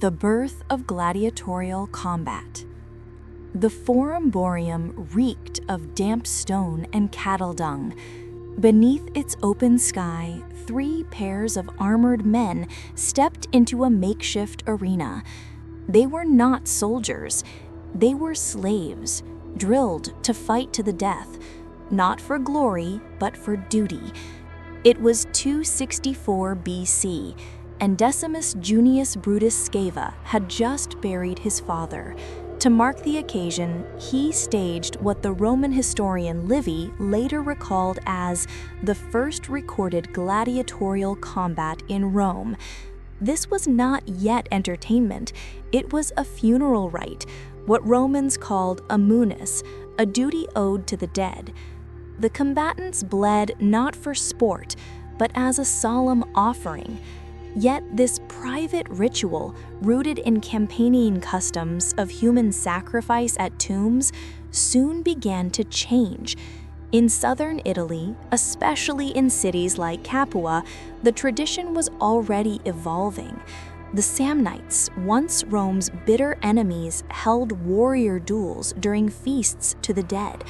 The birth of gladiatorial combat. The Forum Boreum reeked of damp stone and cattle dung. Beneath its open sky, 3 pairs of armored men stepped into a makeshift arena. They were not soldiers. They were slaves, drilled to fight to the death, not for glory, but for duty. It was 264 BC, and Decimus Junius Brutus Sceva had just buried his father. To mark the occasion, he staged what the Roman historian Livy later recalled as the first recorded gladiatorial combat in Rome. This was not yet entertainment, it was a funeral rite, what Romans called a munus, a duty owed to the dead. The combatants bled not for sport, but as a solemn offering. Yet this private ritual, rooted in campaigning customs of human sacrifice at tombs, soon began to change. In southern Italy, especially in cities like Capua, the tradition was already evolving. The Samnites, once Rome's bitter enemies, held warrior duels during feasts to the dead.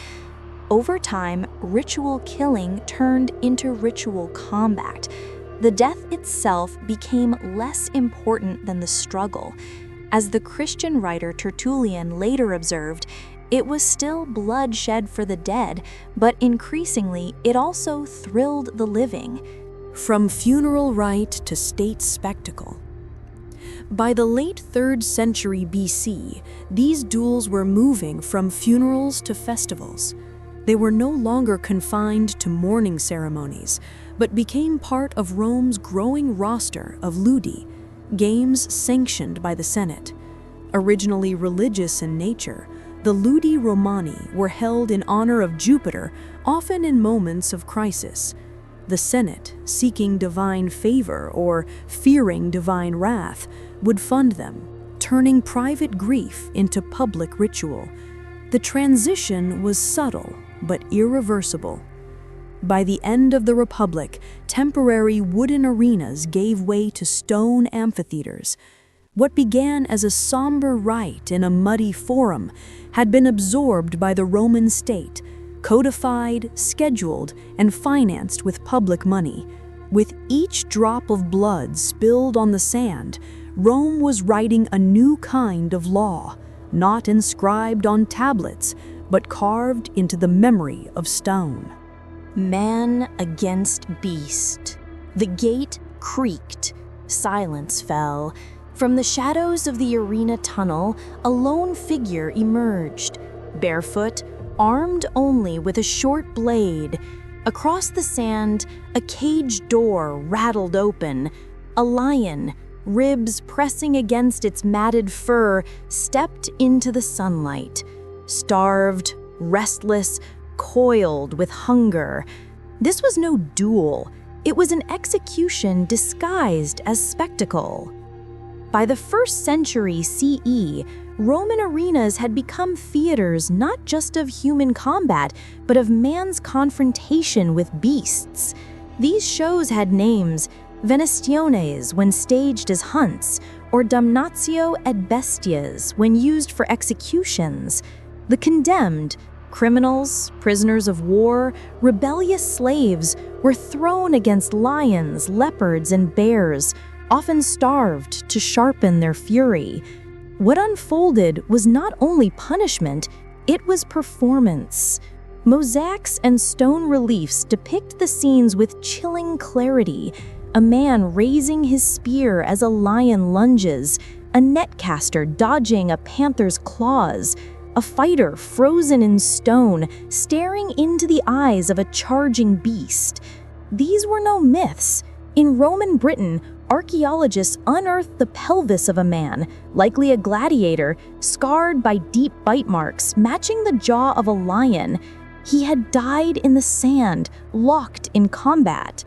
Over time, ritual killing turned into ritual combat. The death itself became less important than the struggle. As the Christian writer Tertullian later observed, it was still blood shed for the dead, but increasingly it also thrilled the living. From funeral rite to state spectacle. By the late 3rd century BC, these duels were moving from funerals to festivals. They were no longer confined to mourning ceremonies, but became part of Rome's growing roster of ludi, games sanctioned by the Senate. Originally religious in nature, the ludi Romani were held in honor of Jupiter, often in moments of crisis. The Senate, seeking divine favor or fearing divine wrath, would fund them, turning private grief into public ritual. The transition was subtle but irreversible. By the end of the Republic, temporary wooden arenas gave way to stone amphitheaters. What began as a somber rite in a muddy forum had been absorbed by the Roman state, codified, scheduled, and financed with public money. With each drop of blood spilled on the sand, Rome was writing a new kind of law, not inscribed on tablets, but carved into the memory of stone. Man against beast. The gate creaked. Silence fell. From the shadows of the arena tunnel, a lone figure emerged, barefoot, armed only with a short blade. Across the sand, a cage door rattled open. A lion, ribs pressing against its matted fur, stepped into the sunlight. Starved, restless, coiled with hunger. This was no duel. It was an execution disguised as spectacle. By the 1st century CE, Roman arenas had become theaters not just of human combat, but of man's confrontation with beasts. These shows had names: Venestiones when staged as hunts, or Damnatio et Bestias when used for executions. The condemned, criminals, prisoners of war, rebellious slaves, were thrown against lions, leopards, and bears, often starved to sharpen their fury. What unfolded was not only punishment, it was performance. Mosaics and stone reliefs depict the scenes with chilling clarity: a man raising his spear as a lion lunges, a netcaster dodging a panther's claws, a fighter frozen in stone, staring into the eyes of a charging beast. These were no myths. In Roman Britain, archaeologists unearthed the pelvis of a man, likely a gladiator, scarred by deep bite marks matching the jaw of a lion. He had died in the sand, locked in combat.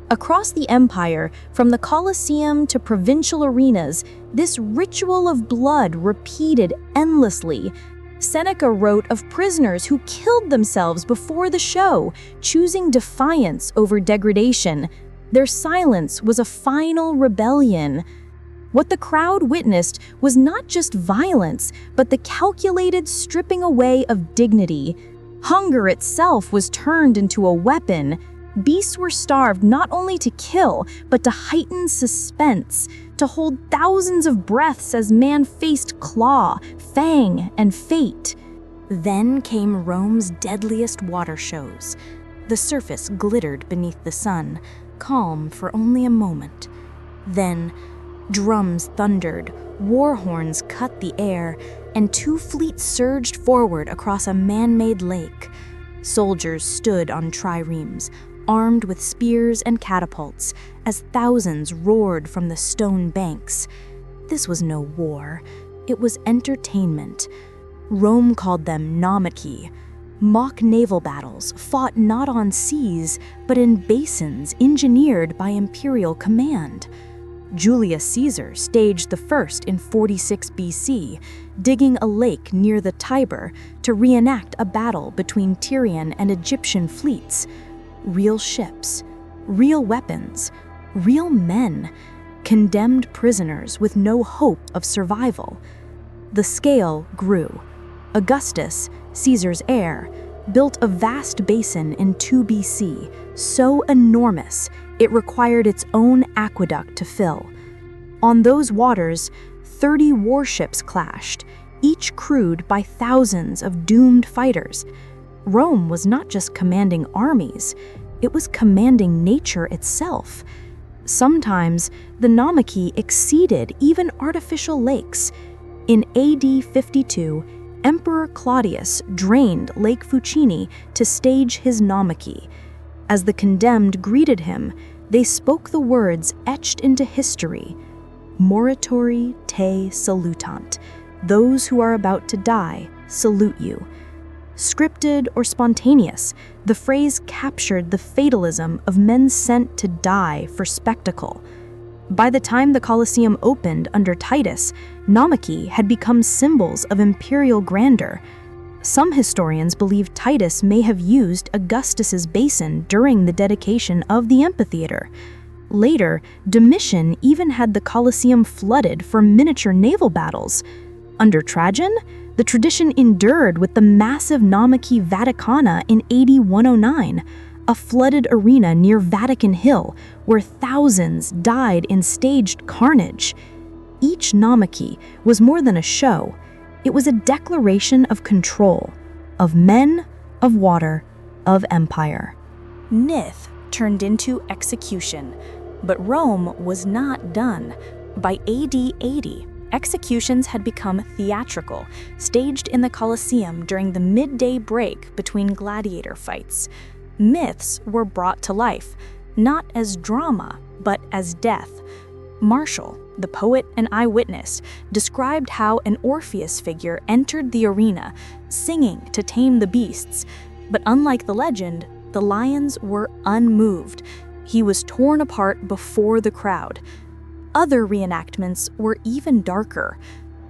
Across the empire, from the Colosseum to provincial arenas, this ritual of blood repeated endlessly. Seneca wrote of prisoners who killed themselves before the show, choosing defiance over degradation. Their silence was a final rebellion. What the crowd witnessed was not just violence, but the calculated stripping away of dignity. Hunger itself was turned into a weapon. Beasts were starved not only to kill, but to heighten suspense, to hold thousands of breaths as man faced claw, fang, and fate. Then came Rome's deadliest water shows. The surface glittered beneath the sun, calm for only a moment. Then, drums thundered, war horns cut the air, and two fleets surged forward across a man-made lake. Soldiers stood on triremes, armed with spears and catapults, as thousands roared from the stone banks. This was no war, it was entertainment. Rome called them Naumachia, mock naval battles fought not on seas, but in basins engineered by imperial command. Julius Caesar staged the first in 46 BC, digging a lake near the Tiber to reenact a battle between Tyrian and Egyptian fleets. Real ships, real weapons, real men, condemned prisoners with no hope of survival. The scale grew. Augustus, Caesar's heir, built a vast basin in 2 BC, so enormous it required its own aqueduct to fill. On those waters, 30 warships clashed, each crewed by thousands of doomed fighters. Rome was not just commanding armies, it was commanding nature itself. Sometimes, the Naumachia exceeded even artificial lakes. In AD 52, Emperor Claudius drained Lake Fucini to stage his Naumachia. As the condemned greeted him, they spoke the words etched into history: "Moratori te salutant." Those who are about to die salute you. Scripted or spontaneous, the phrase captured the fatalism of men sent to die for spectacle. By the time the Colosseum opened under Titus, Naumachia had become symbols of imperial grandeur. Some historians believe Titus may have used Augustus's basin during the dedication of the amphitheater. Later, Domitian even had the Colosseum flooded for miniature naval battles. Under Trajan, the tradition endured with the massive Naumachia Vaticana in AD 109, a flooded arena near Vatican Hill where thousands died in staged carnage. Each Naumachia was more than a show. It was a declaration of control, of men, of water, of empire. Myth turned into execution, but Rome was not done. By AD 80, executions had become theatrical, staged in the Colosseum during the midday break between gladiator fights. Myths were brought to life, not as drama, but as death. Martial, the poet and eyewitness, described how an Orpheus figure entered the arena, singing to tame the beasts. But unlike the legend, the lions were unmoved. He was torn apart before the crowd. Other reenactments were even darker.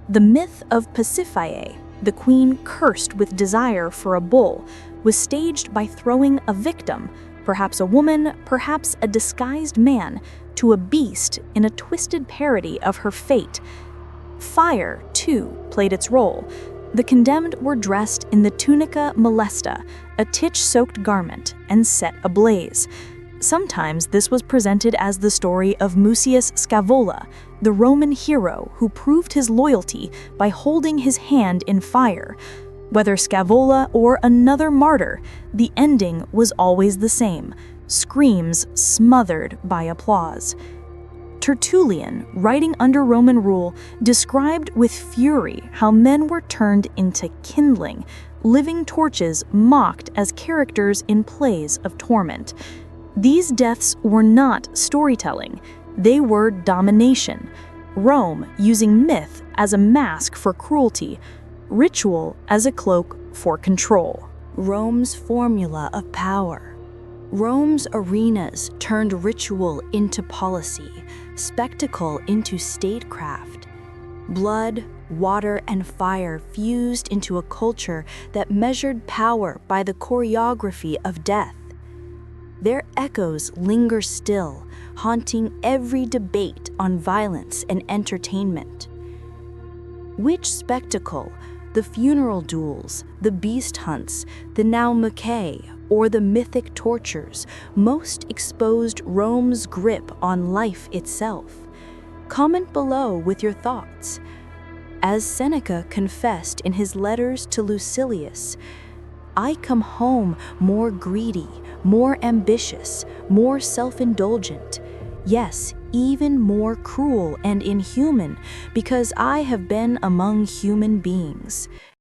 The myth of Pasiphae, the queen cursed with desire for a bull, was staged by throwing a victim, perhaps a woman, perhaps a disguised man, to a beast in a twisted parody of her fate. Fire, too, played its role. The condemned were dressed in the tunica molesta, a titch-soaked garment, and set ablaze. Sometimes this was presented as the story of Mucius Scaevola, the Roman hero who proved his loyalty by holding his hand in fire. Whether Scaevola or another martyr, the ending was always the same: screams smothered by applause. Tertullian, writing under Roman rule, described with fury how men were turned into kindling, living torches mocked as characters in plays of torment. These deaths were not storytelling, they were domination. Rome using myth as a mask for cruelty, ritual as a cloak for control. Rome's formula of power. Rome's arenas turned ritual into policy, spectacle into statecraft. Blood, water, and fire fused into a culture that measured power by the choreography of death. Their echoes linger still, haunting every debate on violence and entertainment. Which spectacle, the funeral duels, the beast hunts, the Naumachia, or the mythic tortures, most exposed Rome's grip on life itself? Comment below with your thoughts. As Seneca confessed in his letters to Lucilius, "I come home more greedy, more ambitious, more self-indulgent, yes, even more cruel and inhuman, because I have been among human beings."